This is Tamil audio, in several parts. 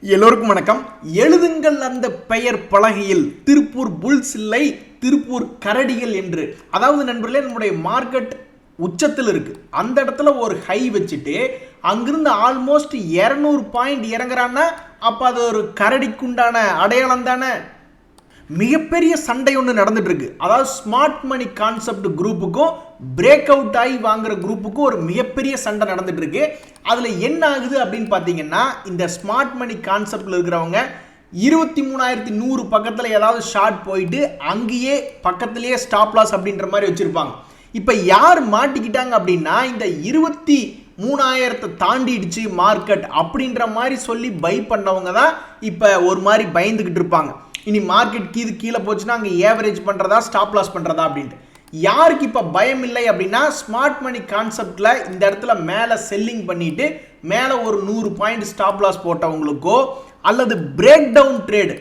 எல்லோருக்கும் வணக்கம். எழுதுங்கள் அந்த பெயர் பலகையில் திருப்பூர் புல்ஸ் இல்லை திருப்பூர் கரடிகள் என்று. அதாவது நண்பர்களே, நம்முடைய மார்க்கெட் உச்சத்தில் இருக்கு. அந்த இடத்துல ஒரு ஹை வச்சுட்டு அங்கிருந்து ஆல்மோஸ்ட் 200 பாயிண்ட் இறங்குறான்னா அப்ப அது ஒரு கரடிக்குண்டான அடையாளம் தானே. மிகப்பெரிய சண்டை ஒன்று நடந்துட்டு இருக்கு. அதாவது ஸ்மார்ட் மணி கான்செப்ட் குரூப்புக்கும் பிரேக் அவுட் ஆகி வாங்குற குரூப்புக்கும் ஒரு மிகப்பெரிய சண்டை நடந்துட்டு இருக்கு. அதுல என்ன ஆகுது அப்படின்னு பாத்தீங்கன்னா, இந்த ஸ்மார்ட் மணி கான்செப்ட்ல இருக்கிறவங்க 23,100 பக்கத்துல ஏதாவது ஷார்ட் போயிட்டு அங்கேயே பக்கத்திலேயே ஸ்டாப் லாஸ் அப்படின்ற மாதிரி வச்சிருப்பாங்க. இப்ப யார் மாட்டிக்கிட்டாங்க அப்படின்னா, இந்த 23,000 தாண்டிடுச்சு மார்க்கெட் அப்படின்ற மாதிரி சொல்லி பை பண்ணவங்க தான் இப்ப ஒரு மாதிரி பயந்துகிட்டு இருப்பாங்க. இனி மார்க்கெட் கீழே போச்சுன்னா அங்கே ஏவரேஜ் பண்ணுறதா ஸ்டாப் லாஸ் பண்ணுறதா அப்படின்ட்டு. யாருக்கு இப்போ பயம் இல்லை அப்படின்னா, ஸ்மார்ட் மணி கான்செப்டில் இந்த இடத்துல மேலே செல்லிங் பண்ணிட்டு மேலே ஒரு 100 பாயிண்ட் ஸ்டாப் லாஸ் போட்டவங்களுக்கோ, அல்லது பிரேக் டவுன் ட்ரேடு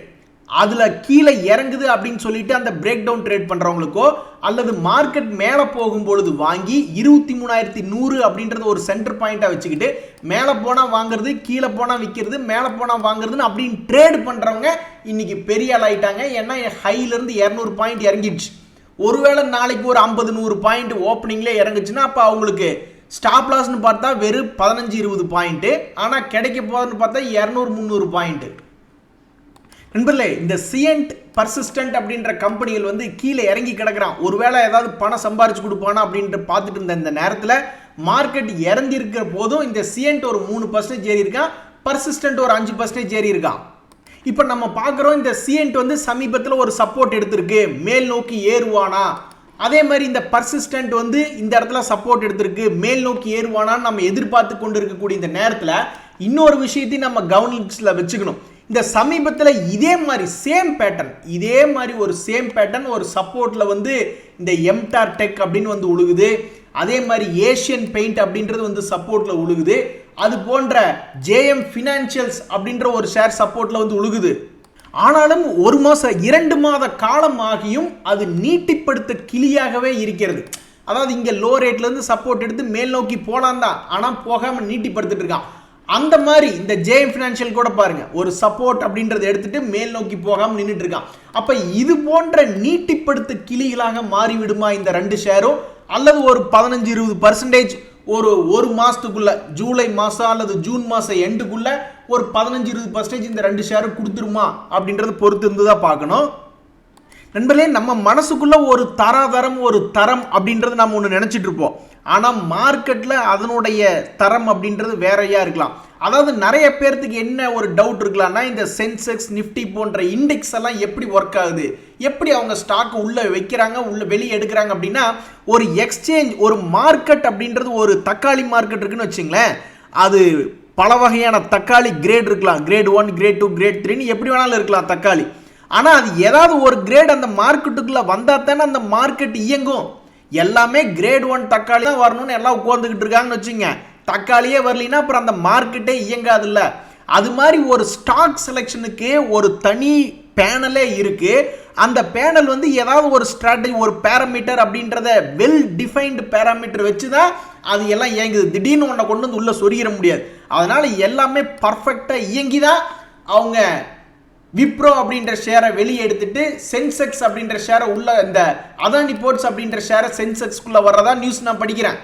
அதில் கீழே இறங்குது அப்படின்னு சொல்லிட்டு அந்த பிரேக் டவுன் ட்ரேட் பண்ணுறவங்களுக்கோ, அல்லது மார்க்கெட் மேலே போகும்பொழுது வாங்கி 23,100 அப்படின்றது ஒரு சென்டர் பாயிண்டாக வச்சுக்கிட்டு மேலே போனால் வாங்குறது, கீழே போனால் விற்கிறது, மேலே போனால் வாங்குறதுன்னு அப்படின்னு ட்ரேட் பண்ணுறவங்க இன்னைக்கு பெரிய ஆள் ஆயிட்டாங்க. ஏன்னா ஹைலேருந்து 200 பாயிண்ட் இறங்கிடுச்சு. ஒருவேளை நாளைக்கு ஒரு 50-100 பாயிண்ட் ஓப்பனிங்லேயே இறங்குச்சுன்னா அப்போ அவங்களுக்கு ஸ்டாப் லாஸ்ன்னு பார்த்தா வெறும் 15-20 பாயிண்ட், ஆனால் கிடைக்க போகுதுன்னு பார்த்தா 200-300 பாயிண்ட். நண்பர்களே, இந்த சியன்ட் பர்சிஸ்டன்ட் அப்படின்ற கம்பெனிகள் வந்து கீழே இறங்கி கிடக்கிறான். ஒருவேளை ஏதாவது பணம் சம்பாரிச்சு கொடுப்பானா அப்படின்ட்டு பார்த்துட்டு இருந்த இந்த நேரத்தில் மார்க்கெட் இறங்கி இருக்கிற போதும் இந்த சியன்ட் ஒரு 3% ஏறி இருக்கான், பர்சிஸ்டன்ட் ஒரு 5% ஏறி இருக்கான். இப்போ நம்ம பார்க்குறோம், இந்த சியன்ட் வந்து சமீபத்தில் ஒரு சப்போர்ட் எடுத்திருக்கு, மேல் நோக்கி ஏறுவானா. அதே மாதிரி இந்த பர்சிஸ்டன்ட் வந்து இந்த இடத்துல சப்போர்ட் எடுத்திருக்கு, மேல் நோக்கி ஏறுவானான்னு நம்ம எதிர்பார்த்து கொண்டு இருக்கக்கூடிய இந்த நேரத்தில் இன்னொரு விஷயத்தையும் நம்ம கவனிச்சில் வச்சுக்கணும். இந்த சமீபத்தில் இதே மாதிரி சேம் பேட்டர்ன் ஒரு சப்போர்ட்ல வந்து இந்த எம்டார் டெக் அப்படின்னு வந்து உழுகுது. அதே மாதிரி ஏஷியன் பெயிண்ட் அப்படின்றது வந்து சப்போர்ட்ல உழுகுது. அது போன்ற ஜேஎம் ஃபினான்ஷியல்ஸ் அப்படின்ற ஒரு ஷேர் சப்போர்ட்ல வந்து உழுகுது. ஆனாலும் 1 மாசம் 2 மாத காலம் ஆகியும் அது நீட்டிப்படுத்த கிளியாகவே இருக்கிறது. அதாவது இங்க லோ ரேட்ல இருந்து சப்போர்ட் எடுத்து மேல் நோக்கி போலாம் தான், ஆனா போகாம நீட்டிப்படுத்திட்டு இருக்கான். அந்த மாதிரி இந்த ஜேஎம் ஃபினான்ஷியல் கூட பாருங்க, ஒரு சப்போர்ட் அப்படின்றத எடுத்துட்டு மேல் நோக்கி போகாம நின்றுட்டு இருக்கான். அப்ப இது போன்ற நீட்டிப்படுத்த கிளிகளாக மாறிவிடுமா இந்த 2 ஷேரும், அல்லது ஒரு 15-20% ஒரு மாசத்துக்குள்ள, ஜூலை மாசம் அல்லது ஜூன் மாசம் எண்டுக்குள்ள ஒரு 15-20% இந்த 2 ஷேரும் கொடுத்துருமா அப்படின்றத பொறுத்து இருந்துதான் பார்க்கணும். நண்பர்களே, நம்ம மனசுக்குள்ள ஒரு தராதரம், ஒரு தரம் அப்படின்றது நம்ம ஒன்று நினைச்சிட்டு இருப்போம். ஆனால் மார்க்கெட்டில் அதனுடைய தரம் அப்படின்றது வேறையா இருக்கலாம். அதாவது நிறைய பேர்த்துக்கு என்ன ஒரு டவுட் இருக்கலாம்னா, இந்த சென்செக்ஸ் நிஃப்டி போன்ற இண்டெக்ஸ் எல்லாம் எப்படி ஒர்க் ஆகுது, எப்படி அவங்க ஸ்டாக் உள்ள வைக்கிறாங்க, உள்ள வெளியே எடுக்கிறாங்க அப்படின்னா, ஒரு எக்ஸ்சேஞ்ச், ஒரு மார்க்கெட் அப்படின்றது ஒரு தக்காளி மார்க்கெட் இருக்குன்னு வச்சுங்களேன். அது பல வகையான தக்காளி கிரேட் இருக்கலாம், கிரேட் 1, கிரேட் 2, கிரேட் 3 எப்படி வேணாலும் இருக்கலாம் தக்காளி. ஆனால் அது ஏதாவது ஒரு கிரேட் அந்த மார்க்கெட்டுக்குள்ள வந்தால் தானே அந்த மார்க்கெட் இயங்கும். எல்லாமே கிரேட் 1 தக்காளி தான் வரணும்னு எல்லாம் உட்காந்துக்கிட்டு இருக்காங்கன்னு வச்சுங்க. தக்காளியே வரலினா அப்புறம் அந்த மார்க்கெட்டே இயங்காதுல்ல. அது மாதிரி ஒரு ஸ்டாக் செலெக்ஷனுக்கு ஒரு தனி பேனலே இருக்கு. அந்த பேனல் வந்து ஏதாவது ஒரு ஸ்ட்ராட்டஜி, ஒரு பேராமீட்டர் அப்படின்றத வெல் டிஃபைன்டு பேராமீட்டர் வச்சு தான் அது எல்லாம் இயங்குது. திடீர்னு ஒன்றை கொண்டு வந்து உள்ள சொருகிட முடியாது. அதனால எல்லாமே பர்ஃபெக்டாக இயங்கி தான் அவங்க விப்ரோ அப்படின்ற ஷேரை வெளியே எடுத்துட்டு சென்செக்ஸ் அப்படின்ற ஷேரை உள்ள, இந்த அதானி போர்ட்ஸ் அப்படின்ற ஷேரை சென்செக்ஸ்குள்ள வர்றதா நியூஸ் நான் படிக்கிறேன்.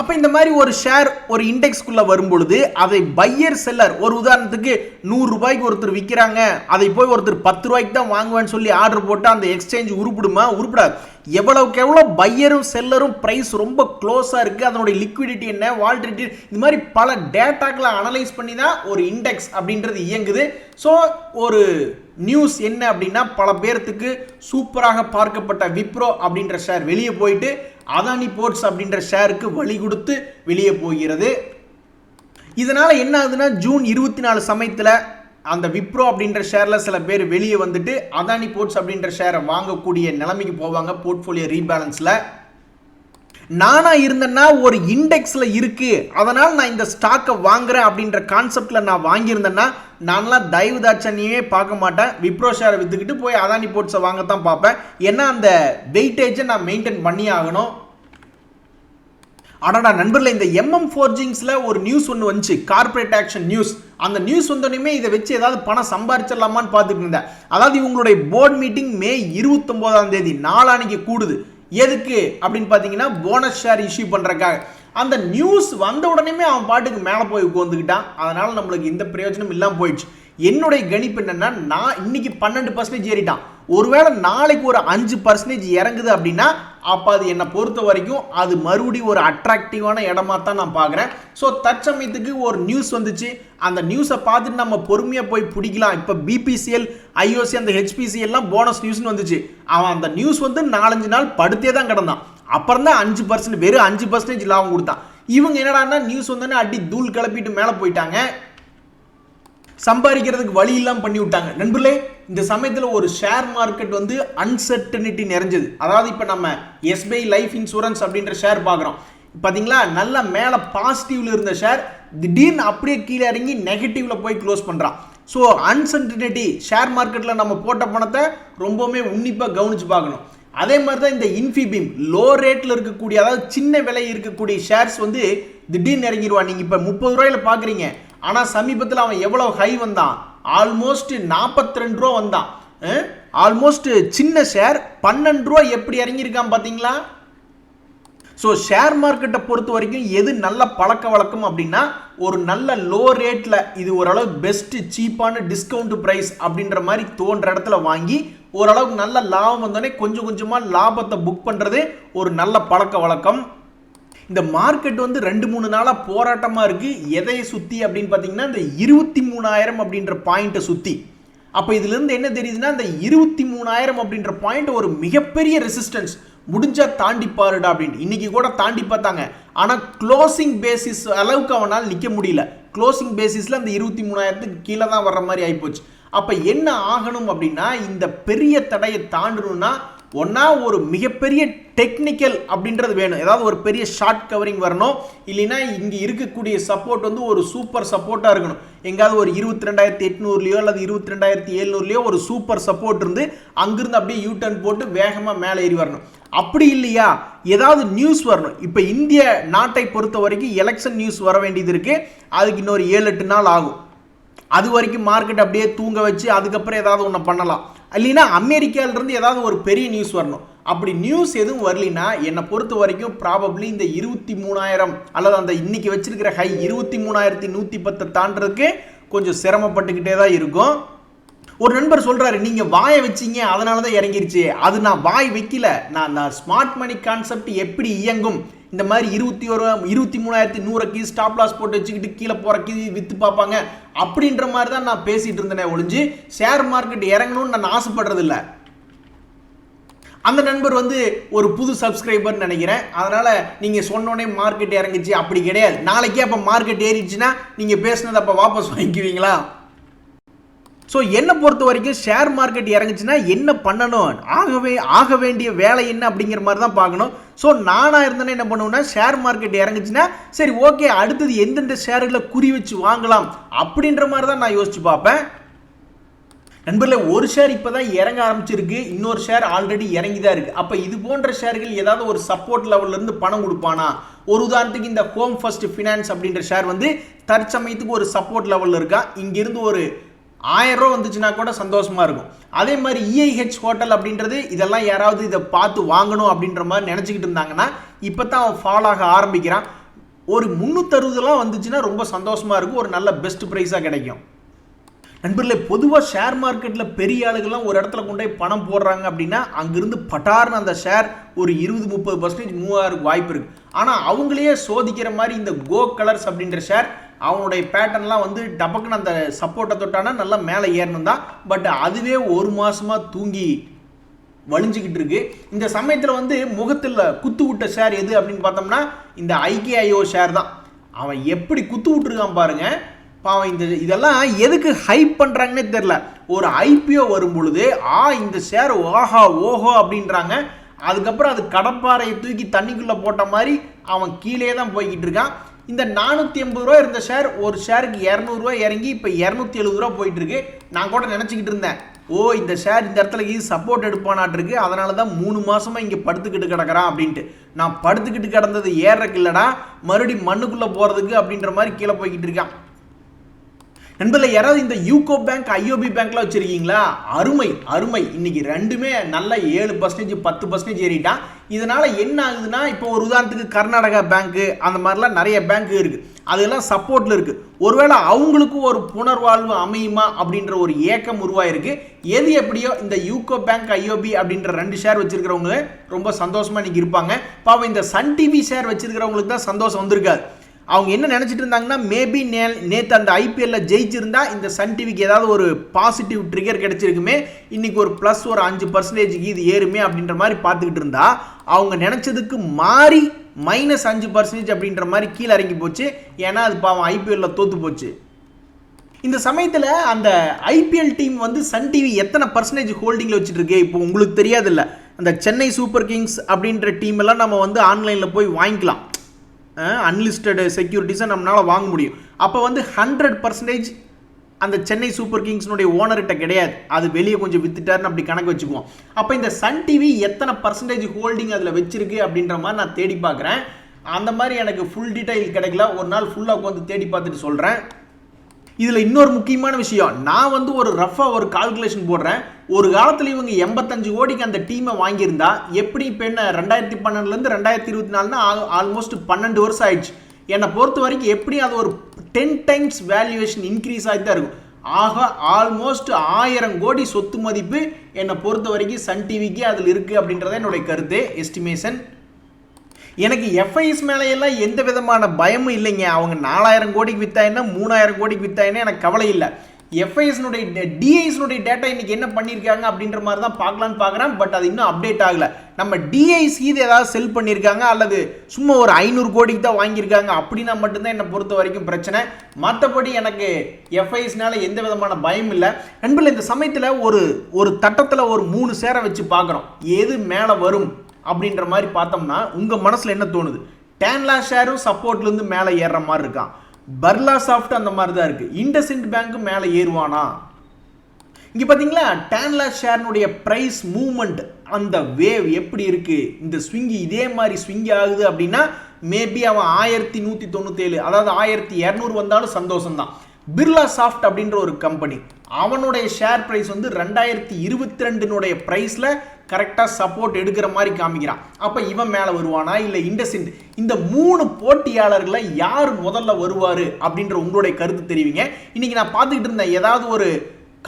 அப்ப இந்த மாதிரி ஒரு ஷேர் ஒரு இண்டெக்ஸ்குள்ள வரும்பொழுது அதை பையர் செல்லர், ஒரு உதாரணத்துக்கு 100 ரூபாய்க்கு ஒருத்தர் விற்கிறாங்க, அதை போய் ஒருத்தர் 10 ரூபாய்க்கு தான் வாங்குவேன்னு சொல்லி ஆர்டர் போட்டு அந்த எக்ஸ்சேஞ்ச் உருப்பிடுமா? உருப்பிடாது. எவ்வளவுக்கு எவ்வளோ பையரும் செல்லரும் பிரைஸ் ரொம்ப க்ளோஸா இருக்கு, அதனுடைய லிக்விடிட்டி என்ன, வால்டிலிட்டி, இந்த மாதிரி பல டேட்டாக்களை அனலைஸ் பண்ணி தான் ஒரு இண்டெக்ஸ் அப்படின்றது இயங்குது. ஸோ ஒரு நியூஸ் என்ன அப்படின்னா, பல பேர்த்துக்கு சூப்பராக பார்க்கப்பட்ட விப்ரோ அப்படின்ற ஷேர் வெளியே போயிட்டு அதானி போர்ட்ஸ் அப்படின்ற ஷேருக்கு வழி கொடுத்து வெளியே போகிறது. இதனால என்ன ஆகுதுன்னா, ஜூன் 24 சமயத்தில் அந்த விப்ரோ அப்படின்ற ஷேர்ல சில பேர் வெளியே வந்துட்டு அதானி போர்ட்ஸ் அப்படின்ற ஷேரை வாங்கக்கூடிய நிலைமைக்கு போவாங்க போர்ட்ஃபோலியோ ரீபேலன்ஸ்ல. நானா இருந்தேன்னா ஒரு இண்டெக்ஸ்ல இருக்கு, அதனால நான் இந்த ஸ்டாக்கை வாங்குறேன் அப்படின்ற கான்செப்ட்ல நான் வாங்கியிருந்தேன்னா நான்லாம் தயவு தாட்சணியே பார்க்க மாட்டேன். விப்ரோ ஷேரை வித்துக்கிட்டு போய் அதானி போர்ட்ஸை வாங்கத்தான் பார்ப்பேன். ஏன்னா அந்த வெயிட்டேஜை நான் மெயின்டைன் பண்ணி ஆகணும். அடடா நண்பர்களே, இந்த MM Forgings-ல ஒரு நியூஸ் ஒன்று வந்துச்சு, கார்பரேட் ஆக்ஷன் நியூஸ். அந்த நியூஸ் வந்தோடனே இதை வச்சு ஏதாவது பணம் சம்பாரிச்சிடலாமான்னு பார்த்துட்டு இருந்தேன். அதாவது இவங்களுடைய போர்ட் மீட்டிங் மே 29ஆம் தேதி நாளானிக்கு கூடுது. எதுக்கு அப்படின்னு பார்த்தீங்கன்னா போனஸ் ஷேர் இஷ்யூ பண்ணுறக்காக. அந்த நியூஸ் வந்த உடனே அவன் பாட்டுக்கு மேலே போய் உட்காந்துக்கிட்டான். அதனால நம்மளுக்கு இந்த பிரயோஜனம் இல்லாமல் போயிடுச்சு. என்னுடைய கணிப்பு என்னன்னா, நான் இன்னைக்கு 12% ஏறிட்டான். ஒருவேளை நாளைக்கு ஒரு 5% இறங்குது அப்படின்னா அப்போ அது என்னை பொறுத்த வரைக்கும் அது மறுபடியும் ஒரு அட்ராக்டிவான இடமா தான் நான் பார்க்குறேன். ஸோ தற்சமயத்துக்கு ஒரு நியூஸ் வந்துச்சு, அந்த நியூஸை பார்த்துட்டு நம்ம பொறுமையாக போய் பிடிக்கலாம். இப்போ BPCL, IOC, அந்த HPCL எல்லாம் போனஸ் நியூஸ்னு வந்துச்சு. அவன் அந்த நியூஸ் வந்து 4-5 நாள் படுத்தே தான் கிடந்தான். அப்புறம் தான் 5%, வெறும் 5% லாபம் கொடுத்தான். இவங்க என்னடான்னா நியூஸ் வந்தோன்னே அடி தூள் கிளப்பிட்டு மேலே போயிட்டாங்க, சம்பாதிக்கிறதுக்கு வழி இல்லாமல் பண்ணி விட்டாங்க. நண்பர்களே, இந்த சமயத்தில் ஒரு ஷேர் மார்க்கெட் வந்து அன்சர்டனிட்டி நிறைஞ்சது. அதாவது இப்போ நம்ம SBI லைஃப் இன்சூரன்ஸ் அப்படின்ற ஷேர் பார்க்குறோம். பார்த்தீங்களா, நல்லா மேலே பாசிட்டிவ்ல இருந்த ஷேர் திடீர்னு அப்படியே கீழே இறங்கி நெகட்டிவ்ல போய் க்ளோஸ் பண்ணுறான். ஸோ அன்சர்டனிட்டி ஷேர் மார்க்கெட்டில் நம்ம போட்ட பணத்தை ரொம்பவுமே உன்னிப்பாக கவனிச்சு பார்க்கணும். அதே மாதிரி தான் இந்த இன்ஃபிபீம் லோ ரேட்டில் இருக்கக்கூடிய, அதாவது சின்ன விலை இருக்கக்கூடிய ஷேர்ஸ் வந்து திடீர்னு இறங்கிடுவான். நீங்கள் இப்போ 30 ரூபாயில பார்க்குறீங்க, ஆனால் சமீபத்தில் அவன் எவ்வளோ ஹை வந்தான், ஆல்மோஸ்ட் 42 ரூபா வந்தான். ஆல்மோஸ்ட் சின்ன ஷேர் 12 ரூபா எப்படி இறங்கியிருக்கான் பார்த்தீங்களா. ஸோ ஷேர் மார்க்கெட்டை பொறுத்த வரைக்கும் எது நல்ல பழக்க வழக்கம் அப்படின்னா, ஒரு நல்ல லோ ரேட்டில் இது ஓரளவு பெஸ்ட் சீப்பான டிஸ்கவுண்ட் ப்ரைஸ் அப்படின்ற மாதிரி தோன்ற இடத்துல வாங்கி ஓரளவுக்கு நல்ல லாபம் வந்தோடனே கொஞ்சம் கொஞ்சமாக லாபத்தை புக் பண்ணுறது ஒரு நல்ல பழக்க வழக்கம். இந்த மார்க்கெட் வந்து 2-3 நாளாக போராட்டமாக இருக்குது. எதையை சுற்றி அப்படின்னு பார்த்தீங்கன்னா, இந்த 23,000 அப்படின்ற பாயிண்ட்டை சுற்றி. அப்போ இதுலேருந்து என்ன தெரியுதுன்னா, இந்த 23,000 அப்படின்ற பாயிண்ட் ஒரு மிகப்பெரிய ரெசிஸ்டன்ஸ். முடிஞ்சா தாண்டி பாருடா அப்படின்னு. இன்னைக்கு கூட தாண்டி பார்த்தாங்க, ஆனால் க்ளோசிங் பேசிஸ் அளவுக்கு அவனால் நிற்க முடியல. க்ளோசிங் பேசிஸில் அந்த 23,000க்கு கீழே தான் வர்ற மாதிரி ஆகிப்போச்சு. அப்போ என்ன ஆகணும் அப்படின்னா, இந்த பெரிய தடையை தாண்டணும்னா ஒன்றா ஒரு மிகப்பெரிய டெக்னிக்கல் அப்படின்றது வேணும். ஏதாவது ஒரு பெரிய ஷார்ட் கவரிங் வரணும். இல்லைன்னா இங்கே இருக்கக்கூடிய சப்போர்ட் வந்து ஒரு சூப்பர் சப்போர்ட்டாக இருக்கணும். எங்காவது ஒரு 22,800லையோ அல்லது 22,700லையோ ஒரு சூப்பர் சப்போர்ட் இருந்து அங்கிருந்து அப்படியே யூடர்ன் போட்டு வேகமாக மேலே ஏறி வரணும். அப்படி இல்லையா, ஏதாவது நியூஸ் வரணும். இப்போ இந்திய நாட்டை பொறுத்த வரைக்கும் எலெக்ஷன் நியூஸ் வர வேண்டியது இருக்குது. அதுக்கு இன்னொரு 7-8 நாள் ஆகும். அது வரைக்கும் மார்க்கெட் அப்படியே தூங்க வச்சு அதுக்கப்புறம் ஏதாவது ஒன்று பண்ணலாம். இல்லைன்னா அமெரிக்காவிலிருந்து ஏதாவது ஒரு பெரிய நியூஸ் வரணும். அப்படி நியூஸ் எதுவும் வரலின்னா என்னை பொறுத்த வரைக்கும் ப்ராபப்ளி இந்த 23,000 அல்லது அந்த இன்னைக்கு வச்சிருக்கிற ஹை 23,110 தாண்டதுக்கு கொஞ்சம் சிரமப்பட்டுக்கிட்டே தான் இருக்கும். ஒரு நண்பர் சொல்றாரு, நீங்க வாயை வச்சீங்க அதனால தான் இறங்கிருச்சு. அது நான் வாய் வைக்கல, நான் ஸ்மார்ட் மணி கான்செப்ட் எப்படி இயங்கும், இந்த மாதிரி 23,100 ஸ்டாப் லாஸ் போட்டு வச்சுக்கிட்டு கீழே போற வித்து பார்ப்பாங்க அப்படின்ற மாதிரி தான் நான் பேசிட்டு இருந்தேனே ஒழிஞ்சு ஷேர் மார்க்கெட் இறங்கணும்னு நான் ஆசைப்படுறது இல்லை. அந்த நண்பர் வந்து ஒரு புது சப்ஸ்கிரைபர் நினைக்கிறேன். அதனால நீங்க சொன்னோடனே மார்க்கெட் இறங்கிச்சு அப்படி கிடையாது. நாளைக்கே அப்ப மார்க்கெட் ஏறிச்சுன்னா நீங்க பேசினதை அப்ப வாபஸ் வாங்கிக்குவீங்களா? ஸோ என்னை பொறுத்த வரைக்கும் ஷேர் மார்க்கெட் இறங்குச்சுன்னா என்ன பண்ணணும், ஆக வேண்டிய வேலை என்ன அப்படிங்கிற மாதிரி தான் பார்க்கணும். ஸோ நானாக இருந்தேன்னா என்ன பண்ணுவேன்னா, ஷேர் மார்க்கெட் இறங்குச்சுன்னா சரி ஓகே, அடுத்தது எந்தெந்த ஷேர்களை குறி வச்சு வாங்கலாம் அப்படின்ற மாதிரி தான் நான் யோசிச்சு பார்ப்பேன். நண்பர்களே, ஒரு ஷேர் இப்போ தான் இறங்க ஆரம்பிச்சிருக்கு, இன்னொரு ஷேர் ஆல்ரெடி இறங்கி தான் இருக்குது. அப்போ இது போன்ற ஷேர்கள் ஏதாவது ஒரு சப்போர்ட் லெவல்லேருந்து பணம் கொடுப்பானா? ஒரு உதாரணத்துக்கு இந்த ஹோம் ஃபர்ஸ்ட் ஃபினான்ஸ் அப்படின்ற ஷேர் வந்து தற்சமயத்துக்கு ஒரு சப்போர்ட் லெவலில் இருக்கா. இங்கிருந்து ஒரு 1000 ரூபா வந்துச்சுன்னா கூட சந்தோஷமா இருக்கும். அதே மாதிரி EIH ஹோட்டல் அப்படின்றது இதெல்லாம் யாராவது இதை பார்த்து வாங்கணும் அப்படின்ற மாதிரி நினச்சிக்கிட்டு இருந்தாங்கன்னா இப்போ தான் அவன் ஃபால் ஆக ஆரம்பிக்கிறான். ஒரு 360 வந்துச்சுன்னா ரொம்ப சந்தோஷமா இருக்கும், ஒரு நல்ல பெஸ்ட் ப்ரைஸாக கிடைக்கும். நண்பர்களே, பொதுவாக ஷேர் மார்க்கெட்டில் பெரிய ஆளுகள்லாம் ஒரு இடத்துல கொண்டு போய் பணம் போடுறாங்க அப்படின்னா அங்கிருந்து பட்டார்னு அந்த ஷேர் ஒரு 20-30% மூவ் ஆகிறதுக்கு வாய்ப்பு இருக்குது. ஆனால் அவங்களையே சோதிக்கிற மாதிரி இந்த கோ கலர்ஸ் அப்படின்ற ஷேர் அவனுடைய பேட்டர்ன்லாம் வந்து டபக்குன்னு அந்த சப்போர்ட்டை தொட்டானா நல்லா மேலே ஏறணும் தான். பட் அதுவே ஒரு மாதமாக தூங்கி வலிஞ்சிக்கிட்டு இருக்கு. இந்த சமயத்தில் வந்து முகத்தில் குத்து விட்ட ஷேர் எது அப்படின்னு பார்த்தோம்னா இந்த IKIO ஷேர் தான். அவன் எப்படி குத்து விட்டுருக்கான் பாருங்க. அவன் இதெல்லாம் எதுக்கு ஹைப் பண்ணுறாங்கன்னே தெரில. ஒரு IPO வரும் பொழுது இந்த ஷேர் ஓஹா ஓஹோ அப்படின்றாங்க. அதுக்கப்புறம் அது கடப்பாறையை தூக்கி தண்ணிக்குள்ளே போட்ட மாதிரி அவன் கீழே தான் போய்கிட்டு இருக்கான். இந்த 480 ரூபா இருந்த ஷேர் ஒரு ஷேருக்கு 200 ரூபா இறங்கி இப்போ 270 ரூபா போயிட்டு இருக்கு. நான் கூட நினச்சிக்கிட்டு இருந்தேன் ஓ இந்த ஷேர் இந்த இடத்துல சப்போர்ட் எடுப்பானாட்டிருக்கு, அதனால தான் 3 மாசமா இங்கே படுத்துக்கிட்டு கிடக்கிறான் அப்படின்ட்டு. நான் படுத்துக்கிட்டு கிடந்தது ஏறக்கு இல்லைடா, மறுபடியும் மண்ணுக்குள்ளே போகிறதுக்கு அப்படின்ற மாதிரி கீழே போய்கிட்டு இருக்கான். நண்பர்களே, யாராவது இந்த யூகோ பேங்க் ஐஓபி பேங்க்லாம் வச்சிருக்கீங்களா? அருமை அருமை. இன்னைக்கு ரெண்டுமே நல்ல 7% 10% ஏறிட்டான். இதனால என்ன ஆகுதுன்னா, இப்போ ஒரு உதாரணத்துக்கு கர்நாடகா பேங்க் அந்த மாதிரிலாம் நிறைய பேங்க் இருக்கு, அதெல்லாம் சப்போர்ட்ல இருக்கு. ஒருவேளை அவங்களுக்கும் ஒரு புனர்வாழ்வு அமையுமா அப்படின்ற ஒரு ஏக்கம் உருவாயிருக்கு. எது எப்படியோ இந்த யூகோ பேங்க் ஐஓபி அப்படின்ற 2 ஷேர் வச்சிருக்கிறவங்க ரொம்ப சந்தோஷமா இன்னைக்கு இருப்பாங்க. பாவம் இந்த சன் டிவி ஷேர் வச்சிருக்கிறவங்களுக்கு தான் சந்தோஷம் வந்திருக்காது. அவங்க என்ன நினைச்சிட்டு இருந்தாங்கன்னா, மேபி நேற்று அந்த ஐபிஎல்ல ஜெயிச்சிருந்தா இந்த சன் டிவிக்கு ஏதாவது ஒரு பாசிட்டிவ் ட்ரிகர் கிடைச்சிருக்குமே, இன்னைக்கு ஒரு ப்ளஸ் ஒரு 5% இது ஏறுமே அப்படின்ற மாதிரி பார்த்துக்கிட்டு இருந்தா, அவங்க நினைச்சதுக்கு மாறி -5% அப்படின்ற மாதிரி கீழே இறங்கி போச்சு. ஏன்னா அது பாவம் ஐபிஎல்ல தோத்து போச்சு. இந்த சமயத்தில் அந்த ஐபிஎல் டீம் வந்து சன் டிவி எத்தனை பர்சன்டேஜ் ஹோல்டிங்கில் வச்சுட்டு இருக்கு இப்போ உங்களுக்கு தெரியாது இல்லை. அந்த சென்னை சூப்பர் கிங்ஸ் அப்படின்ற டீம் எல்லாம் நம்ம வந்து ஆன்லைனில் போய் வாங்கிக்கலாம், அன்லிஸ்டட் செக்யூரிட்டிஸை நம்மளால் வாங்க முடியும். அப்போ வந்து 100% அந்த சென்னை சூப்பர் கிங்ஸ்னுடைய ஓனர்கிட்ட கிடையாது, அது வெளியே கொஞ்சம் வித்துட்டாருன்னு அப்படி கணக்கு வச்சுக்குவோம். அப்போ இந்த சன் டிவி எத்தனை பர்சன்டேஜ் ஹோல்டிங் அதில் வச்சிருக்கு அப்படின்ற மாதிரி நான் தேடி பார்க்குறேன். அந்த மாதிரி எனக்கு ஃபுல் டீட்டெயில் கிடைக்கல, ஒரு நாள் ஃபுல்லாக உட்காந்து தேடி பார்த்துட்டு சொல்கிறேன். இதில் இன்னொரு முக்கியமான விஷயம், நான் வந்து ஒரு ரஃபாக ஒரு கால்குலேஷன் போடுறேன். ஒரு காலத்தில் இவங்க 85 கோடிக்கு அந்த டீமை வாங்கியிருந்தா எப்படி இப்போ என்ன 2012லேருந்து 2024னா ஆல்மோஸ்ட் 12 வருஷம் ஆயிடுச்சு. என்னை பொறுத்த வரைக்கும் எப்படி அது ஒரு 10 டைம்ஸ் வேல்யூவேஷன் இன்க்ரீஸ் ஆகி தான் இருக்கும். ஆக ஆல்மோஸ்ட் 1000 கோடி சொத்து மதிப்பு என்னை பொறுத்த வரைக்கும் சன் டிவிக்கு அதில் இருக்குது அப்படின்றத என்னுடைய கருத்து, எஸ்டிமேஷன். எனக்கு எஃப்ஐஎஸ் மேலையெல்லாம் எந்த விதமான பயமும் இல்லைங்க. அவங்க 4000 கோடிக்கு வித்தாயினா 3000 கோடிக்கு வித்தாயினா எனக்கு கவலை இல்லை. எஃப்ஐஎஸ்னுடைய டிஐஸ்னுடைய டேட்டா இன்னைக்கு என்ன பண்ணியிருக்காங்க அப்படின்ற மாதிரி தான் பார்க்கலான்னு பார்க்குறேன். பட் அது இன்னும் அப்டேட் ஆகலை. நம்ம டிஐஸ் இது ஏதாவது செல் பண்ணியிருக்காங்க அல்லது சும்மா ஒரு 500 கோடிக்கு தான் வாங்கியிருக்காங்க அப்படின்னா மட்டும்தான் என்னை பொறுத்த வரைக்கும் பிரச்சனை. மற்றபடி எனக்கு எஃப்ஐஎஸ்னால எந்த விதமான பயம் இல்லை. நண்பர்களே, இந்த சமயத்தில் ஒரு தட்டத்தில் ஒரு 3 ஷேரை வச்சு பார்க்குறோம், எது மேலே வரும் அப்படின்ற மாதிரி பார்த்தோம்னா உங்கள் மனசில் என்ன தோணுது? டேன்லா ஷேரும் சப்போர்ட்லேருந்து மேலே ஏறுற மாதிரி இருக்கான், பர்லா சாஃப்ட் அந்த மாதிரி தான் இருக்குது, இண்டஸ்இண்ட் பேங்க் மேலே ஏறுவானா? இங்கே பார்த்தீங்களா டேன்லா ஷேர்னுடைய ப்ரைஸ் மூவ்மெண்ட், அந்த வேவ் எப்படி இருக்குது? இந்த ஸ்விங்கி இதே மாதிரி ஸ்விங்கி ஆகுது அப்படின்னா மேபி அவன் 1197 அதாவது 1200 வந்தாலும் சந்தோஷம்தான். பிர்லா சாஃப்ட் அப்படின்ற ஒரு கம்பெனி, அவனுடைய ஷேர் ப்ரைஸ் வந்து 2022 ப்ரைஸில் கரெக்டாக சப்போர்ட் எடுக்கிற மாதிரி காமிக்கிறான். அப்போ இவன் மேலே வருவானா இல்லை இண்டஸ்இண்ட்? இந்த 3 போட்டியாளர்களை யார் முதல்ல வருவார் அப்படின்ற உங்களுடைய கருத்து தெரிவிங்க. இன்னைக்கு நான் பார்த்துக்கிட்டு இருந்தேன், ஏதாவது ஒரு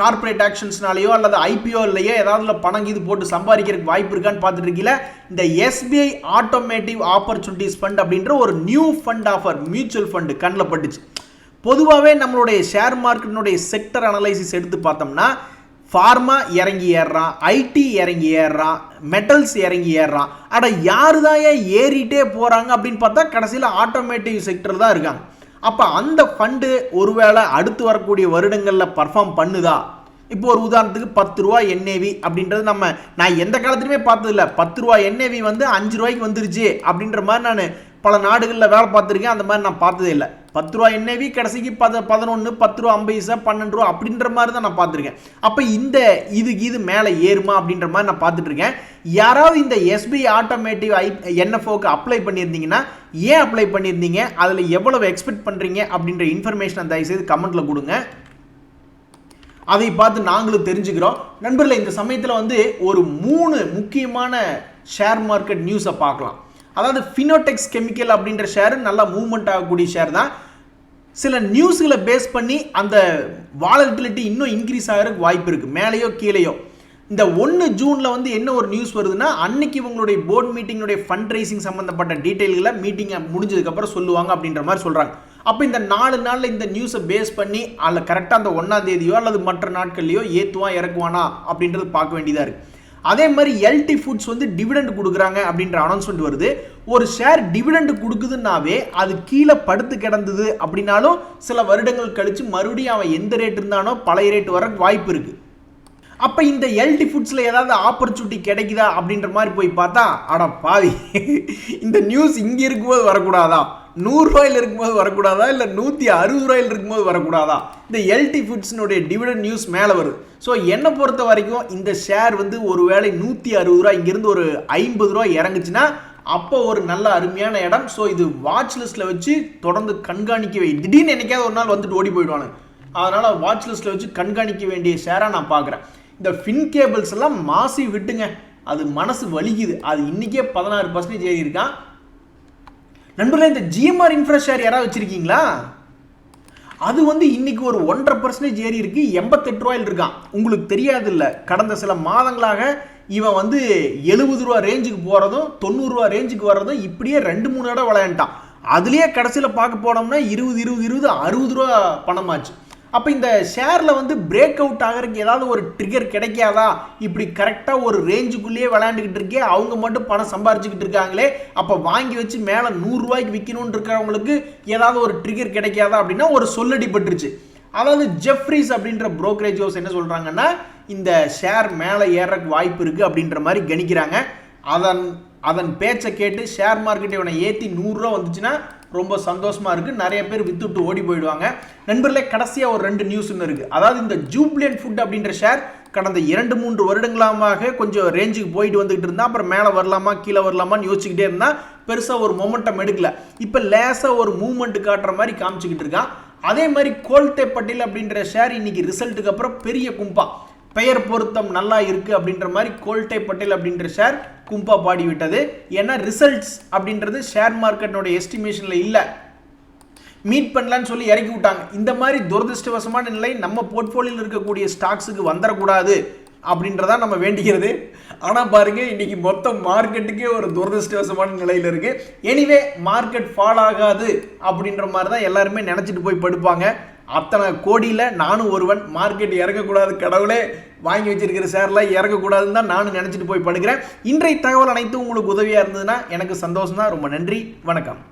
கார்பரேட் ஆக்ஷன்ஸ்னாலேயோ அல்லது ஐபிஓலையோ ஏதாவது பணம் இது போட்டு சம்பாதிக்கிறதுக்கு வாய்ப்பு இருக்கான்னு பார்த்துட்டு இருக்கீங்களா? இந்த எஸ்பிஐ ஆட்டோமேட்டிவ் ஆப்பர்ச்சுனிட்டிஸ் ஃபண்ட் அப்படின்ற ஒரு new fund offer mutual fund கண்ணில் பட்டுச்சு. பொதுவாகவே நம்மளுடைய ஷேர் மார்க்கெட்டினுடைய செக்டர் அனலைசிஸ் எடுத்து பார்த்தோம்னா ஃபார்மா இறங்கி ஏறுறான், ஐடி இறங்கி ஏறுறான், மெட்டல்ஸ் இறங்கி ஏறுறான். அட யாரு தான் ஏறிட்டே போகிறாங்க அப்படின்னு பார்த்தா கடைசியில் ஆட்டோமேட்டிவ் செக்டர் தான் இருக்காங்க. அப்போ அந்த ஃபண்டு ஒருவேளை அடுத்து வரக்கூடிய வருடங்களில் பர்ஃபார்ம் பண்ணுதா? இப்போ ஒரு உதாரணத்துக்கு 10 ரூபா என்ஏவி அப்படின்றது நான் எந்த காலத்துலையுமே பார்த்ததில்ல. 10 ரூபா என்ஏவி வந்து 5 ரூபாய்க்கு வந்துருச்சு அப்படின்ற மாதிரி நான் பல நாடுகளில் வேலை பார்த்துருக்கேன். அந்த மாதிரி நான் பார்த்ததே இல்லை. 10 ரூபா என்ஏவி கடைசிக்கு 11, 10 ரூபா 50 பைசா 12 ரூபா அப்படின்ற மாதிரி தான் நான் பார்த்துருக்கேன். அப்போ இது மேலே ஏறுமா அப்படின்ற மாதிரி நான் பார்த்துட்டு இருக்கேன். யாராவது இந்த எஸ்பிஐ ஆட்டோமேட்டிவ் என்எஃப்ஓக்கு அப்ளை பண்ணியிருந்தீங்கன்னா ஏன் அப்ளை பண்ணியிருந்தீங்க, அதில் எவ்வளவு எக்ஸ்பெக்ட் பண்ணுறீங்க அப்படின்ற இன்ஃபர்மேஷனை தயவுசெய்து கமெண்ட்டில் கொடுங்க. அதை பார்த்து நாங்களும் தெரிஞ்சுக்கிறோம். நண்பர்களே, இந்த சமயத்தில் வந்து ஒரு 3 முக்கியமான ஷேர் மார்க்கெட் நியூஸை பார்க்கலாம். அதாவது ஃபினோடெக்ஸ் கெமிக்கல் அப்படின்ற ஷேர் நல்லா மூவ்மெண்ட் ஆகக்கூடிய ஷேர் தான். சில நியூஸ்களை பேஸ் பண்ணி அந்த வாலட்டிலிட்டி இன்னும் இன்க்ரீஸ் ஆகிறதுக்கு வாய்ப்பு இருக்குது, மேலேயோ கீழேயோ. இந்த 1 ஜூனில் வந்து என்ன ஒரு நியூஸ் வருதுன்னா, அன்னைக்கு இவங்களுடைய போர்ட் மீட்டிங்குடைய ஃபண்ட் ரைசிங் சம்மந்தப்பட்ட டீட்டெயில்களை மீட்டிங்கை முடிஞ்சதுக்கப்புறம் சொல்லுவாங்க அப்படின்ற மாதிரி சொல்கிறாங்க. அப்போ இந்த 4 நாளில் இந்த நியூஸை பேஸ் பண்ணி அதில் கரெக்டாக அந்த 1ஆம் தேதியோ அல்லது மற்ற நாட்கள்லையோ ஏற்றுவான் இறக்குவானா அப்படின்றது பார்க்க வேண்டியதாக இருக்குது. அதே மாதிரி எல்டி ஃபுட்ஸ் வந்து டிவிடெண்ட் கொடுக்குறாங்க அப்படின்ற அனௌன்ஸ்மெண்ட் வருது. ஒரு ஷேர் டிவிடெண்ட் கொடுக்குதுன்னாவே அது கீழே படுத்து கிடந்தது அப்படின்னாலும் சில வருடங்கள் கழித்து மறுபடியும் அவன் எந்த ரேட் இருந்தானோ பழைய ரேட் வர வாய்ப்பு இருக்குது. அப்போ இந்த எல்டி ஃபுட்ஸில் ஏதாவது ஆப்பர்ச்சுனிட்டி கிடைக்குதா அப்படின்ற மாதிரி போய் பார்த்தா, அட பாவி, இந்த நியூஸ் இங்கே இருக்கும்போது வரக்கூடாதா? 100 இருக்கும்போது வரக்கூடாதா இல்லை 160 இருக்கும்போது வரக்கூடாதா? இந்த எல்டி ஃபுட்ஸ்னுடைய டிவிடெண்ட் நியூஸ் மேலே வருது. ஸோ என்னை பொறுத்த வரைக்கும் இந்த ஷேர் வந்து ஒருவேளை 160 இங்கிருந்து ஒரு 50 இறங்குச்சுன்னா அப்போ ஒரு நல்ல அருமையான இடம். ஸோ இது வாட்ச் லிஸ்ட்டில் வச்சு தொடர்ந்து கண்காணிக்க திடீர்னு என்னைக்காவது ஒரு நாள் வந்துட்டு ஓடி போயிடுவானு, அதனால் வாட்ச் லிஸ்ட்டில் வச்சு கண்காணிக்க வேண்டிய ஷேராக நான் பார்க்குறேன். இந்த ஃபின் கேபிள்ஸ் எல்லாம் மாசி விட்டுங்க, அது மனசு வலிக்குது. அது இன்றைக்கே 16% ஏறி இருக்கான். நண்பர்களே, இந்த ஜிஎம்ஆர் இன்ஃப்ரா ஷேர் யாராவது வச்சுருக்கீங்களா? அது வந்து இன்னைக்கு ஒரு 1.5% ஏறி இருக்கு, 88 ரூபாயில் இருக்கான். உங்களுக்கு தெரியாது இல்லை, கடந்த சில மாதங்களாக இவன் வந்து 70 ரூபா ரேஞ்சுக்கு போகிறதும் 90 ரூபா ரேஞ்சுக்கு வர்றதும் இப்படியே 2-3 இடம் விளையாண்டான். அதுலேயே கடைசியில் பார்க்க போனோம்னா 20 60 ரூபா பணமாச்சு. அப்போ இந்த ஷேரில் வந்து பிரேக் அவுட் ஆகிறதுக்கு ஏதாவது ஒரு ட்ரிகர் கிடைக்காதா? இப்படி கரெக்டாக ஒரு ரேஞ்சுக்குள்ளேயே விளையாண்டுக்கிட்டு இருக்கே, அவங்க மட்டும் பணம் சம்பாரிச்சுக்கிட்டு இருக்காங்களே, அப்போ வாங்கி வச்சு மேலே 100 ரூபாய்க்கு விற்கணும்னு இருக்கிறவங்களுக்கு ஏதாவது ஒரு ட்ரிகர் கிடைக்காதா அப்படின்னா ஒரு சொல்லடிப்பட்டுருச்சு. அதாவது ஜெஃப்ரீஸ் அப்படின்ற புரோக்கரேஜ் ஹவுஸ் என்ன சொல்கிறாங்கன்னா, இந்த ஷேர் மேலே ஏறக்கு வாய்ப்பு இருக்குது அப்படின்ற மாதிரி கணிக்கிறாங்க. அதன் பேச்சை கேட்டு ஷேர் மார்க்கெட் இவனை ஏற்றி 100 ரூபா வந்துச்சுன்னா ரொம்ப சந்தோஷமாக இருக்குது. நிறைய பேர் வித்துட்டு ஓடி போயிடுவாங்க. நண்பர்களே, கடைசியாக ஒரு 2 நியூஸ் இருக்குது. அதாவது இந்த ஜூப்ளியன்ட் ஃபுட் அப்படின்ற ஷேர் கடந்த 2-3 வருடங்களாக கொஞ்சம் ரேஞ்சுக்கு போயிட்டு வந்துகிட்டு இருந்தால் அப்புறம் மேலே வரலாமா கீழே வரலாமான்னு யோசிச்சுக்கிட்டே இருந்தால் பெருசாக ஒரு மொமெண்டம் எடுக்கல. இப்போ லேசாக ஒரு மூவ்மெண்ட் காட்டுற மாதிரி காமிச்சிக்கிட்டு இருக்கான். அதே மாதிரி கோல்டே பட்டேல் அப்படின்ற ஷேர் இன்னைக்கு ரிசல்ட்டுக்கு அப்புறம் பெரிய கும்பா, பெயர் பொருத்தம் நல்லா இருக்கு அப்படின்ற மாதிரி கோல்டே பட்டேல் அப்படின்ற ஷேர் கும்பா பாடி விட்டது. ஏன்னா ரிசல்ட்ஸ் அப்படின்றது ஷேர் மார்க்கெட்டோட எஸ்டிமேஷன்ல இல்லை, மீட் பண்ணலான்னு சொல்லி இறக்கி விட்டாங்க. இந்த மாதிரி துரதிருஷ்டவசமான நிலை நம்ம போர்ட்ஃபோலியோவில் இருக்கக்கூடிய ஸ்டாக்ஸுக்கு வந்துடக்கூடாது அப்படின்றதான் நம்ம வேண்டிக்கிறது. ஆனால் பாருங்க, இன்னைக்கு மொத்த மார்க்கெட்டுக்கே ஒரு துரதிருஷ்டவசமான நிலையில் இருக்கு. எனிவே, மார்க்கெட் ஃபால் ஆகாது அப்படின்ற மாதிரி தான் எல்லாருமே நினச்சிட்டு போய் படுப்பாங்க. அத்தனை கோடியில் நானும் ஒருவன். மார்க்கெட் இறங்கக்கூடாது, கடவுளே வாங்கி வச்சிருக்கிற ஷேர்லாம் இறங்கக்கூடாதுன்னு தான் நானும் நினச்சிட்டு போய் படுக்கிறேன். இன்றைய தகவல் அனைத்தும் உங்களுக்கு உதவியாக இருந்ததுன்னா எனக்கு சந்தோஷம் தான். ரொம்ப நன்றி, வணக்கம்.